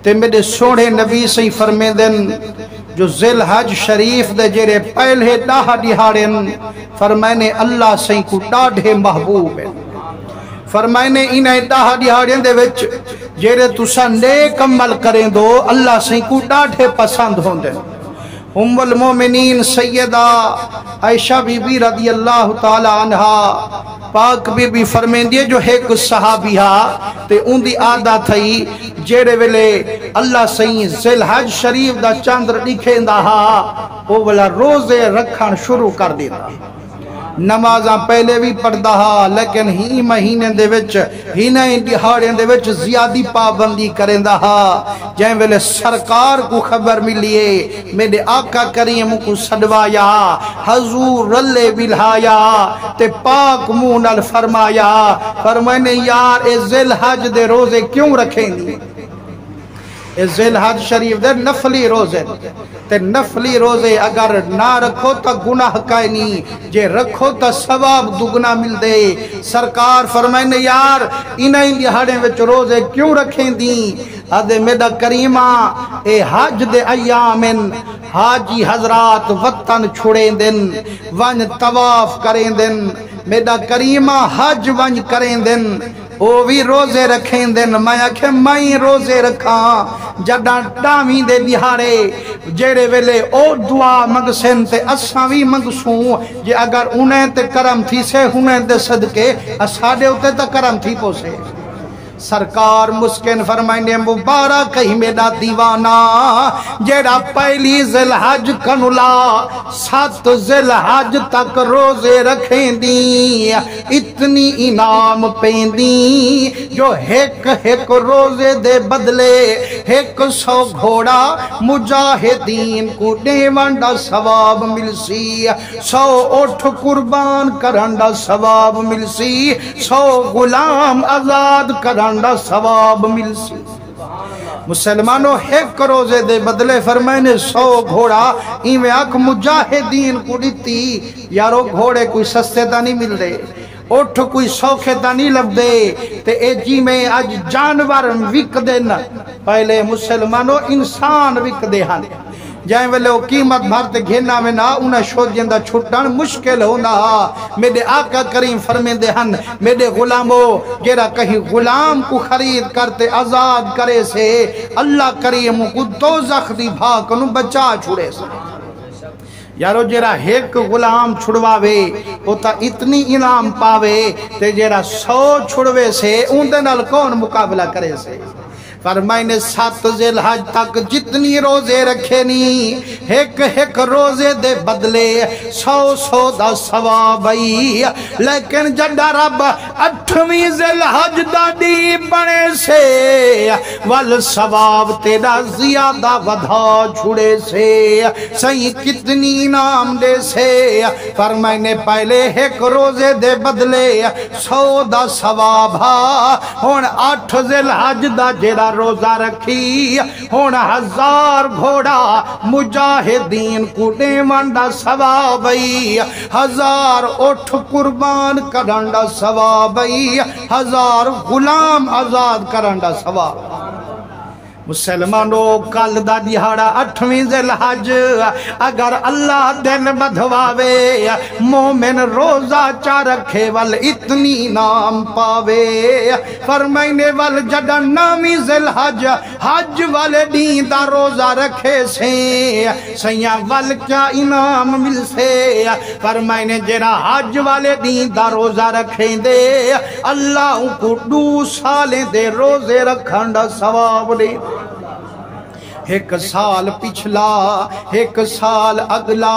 تے میرے سوڑے نبی سے فرمے دن جو ذل حج شریف دے جیرے پہلے ڈاہ دیہارن فرمائنے اللہ سے کو ڈاڑھے محبوب ہے فرمائنے انہیں ڈاہ دیہارن دے وچ جیرے تسا نیک عمل کریں دو اللہ سے کو ڈاڑھے پسند ہوں دے ام المومنین سیدہ عائشہ بی بی رضی اللہ تعالی عنہ پاک بی بی فرمین دیئے جو ایک صحابیہ تے ان دی آدھا تھئی جیڑے ویلے اللہ سہی ذل حج شریف دا چاندر لکھیں دا وہ والا روزے رکھن شروع کر دیتا نمازاں پہلے بھی پڑھدا ہا لیکن ہی مہینے دے وچ ہی نہ دہاڑے دے وچ زیادی پابندی کریندا ہا جائیں ویلے سرکار کو خبر ملیے میرے آقا کریم کو صدوایا حضور رلے بلہایا تے پاک منہ نال فرمایا فرمائنے یار اے ذل حج دے روزے کیوں رکھیں دی ذل حج شریف دے نفلی روزے تے نفلی روزے اگر نہ رکھو تا گناہ کائے نہیں جے رکھو تا ثواب دگنا مل دے سرکار فرمائنے یار انہیں دہاڑے وچ روزے کیوں رکھیں دی ادھے میڈا کریمہ اے حج دے ایامن حاجی حضرات وطن چھوڑیں دن ون طواف کریں دن میڈا کریمہ حج ون کریں دن او بھی روزے رکھیں دن میں آکھے میں روزے رکھاں جڑا ڈامی دے دہاڑے جیڑے ویلے او دعا مگسن تے اساں بھی مگسوں جے اگر انہیں تے کرم تھی سے انہیں تے صدقے اساڑے ہوتے تے کرم تھی پوسے سرکار مسکن فرمائنے مبارک ہی میرا دیوانہ جیڑا پہلی ذل حج کنولا 7 ذل حج تک روزے رکھیں دی اتنی انعام پین دی جو ایک روزے دے بدلے 100 گھوڑا مجاہدین کو دیوانڈا ثواب ملسی 100 اٹھ قربان کرنڈا ثواب ملسی 100 غلام آزاد کرنڈا ثواب ملسی مسلمانوں ایک روزے دے بدلے فرمائنے 100 گھوڑا ایویں آنکھ مجاہدین کو دیتی یارو گھوڑے کوئی سستے تا نہیں مل دے اٹھ کوئی سوکھے تا نہیں لب دے تے اے جی میں آج جانور وک دے نا پہلے مسلمانوں انسان وک دے ہاں جائیں ویلے وہ قیمت بھرتے گھینا میں نہ انہیں شود جندہ چھٹن مشکل ہونا میرے آقا کریم فرمین دے ہن میرے غلاموں جیرا کہیں غلام کو خرید کرتے آزاد کرے سے اللہ کریم کو دوزخ دی بھاکنو بچا چھوڑے سے یارو جیرا ایک غلام چھڑواوے ہوتا اتنی انعام پاوے تے جیرا 100 چھڑوے سے اندے نال کون مقابلہ کرے سے فرمائنے 7 ذل حج تک جتنی روزے رکھے نہیں ایک روزے دے بدلے 100 دا ثواب آئی لیکن جڑا رب 8ویں ذل حج دا دی بنے سے وال ثواب تیرا زیادہ ودھا چھوڑے سے صحیح کتنی انعام دے سے فرمائنے پہلے ایک روزے دے بدلے 100 دا ثواب ہون 8 ذل حج دا جیرا روزہ رکھی ہون 1000 گھوڑا مجاہدین کو دیوانڈا ثواب آئی 1000 اٹھ قربان کرنڈا ثواب آئی 1000 غلام آزاد کرنڈا ثواب مسلمانوں کل دا دہاڑا 8ویں ذل حج اگر اللہ دن بدھواوے مومن روزہ چا رکھے وال اتنی نام پاوے فرمائنے وال جڑا 9ویں ذل حج حج والے دین دا روزہ رکھے سے سیاں وال کیا انعام مل سے فرمائنے جڑا حج والے دین دا روزہ رکھیں دے اللہ کو 2 سالیں دے روزے رکھنڈا ثواب دے 1 سال پچھلا 1 سال اگلا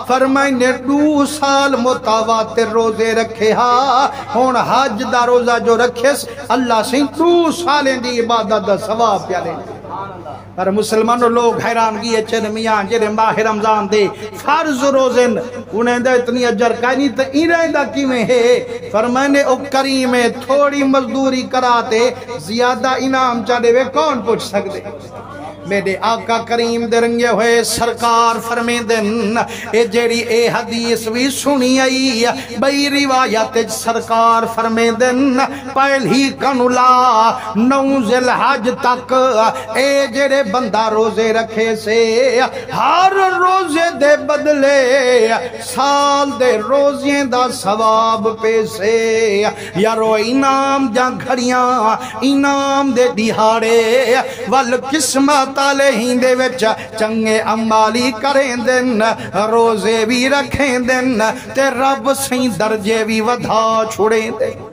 فرمائنے 2 سال متواتر روزے رکھے ہاں ہون حج دا روزہ جو رکھے اللہ سے 2 سالیں دی عبادت دا ثواب پیالے پر مسلمانوں لوگ حیران کیے چن میاں جرے ماہ رمضان دے فرض روزن انہیں دا اتنی اجر کائنی تا انہیں دا کی میں ہے فرمائنے او کریم تھوڑی مزدوری کراتے زیادہ انعام چاہے وے کون پوچھ سکتے میرے آقا کریم دے رنگے ہوئے سرکار فرمے دن اے جیڑی اے حدیث بھی سنی آئی بئی روایت سرکار فرمے دن پہلی کنولا 9 ذی الحج تک اے جیڑے بندہ روزے رکھے سے ہر روزے دے بدلے سال دے روزیں دا ثواب پیسے یارو انعام جا گھڑیاں انعام دے دیہاڑے وال قسمت آلے ہندے وچ چنگے عمالی کریں دن روزے بھی رکھیں دن تے رب سیں درجے بھی ودھا چھوڑیں دن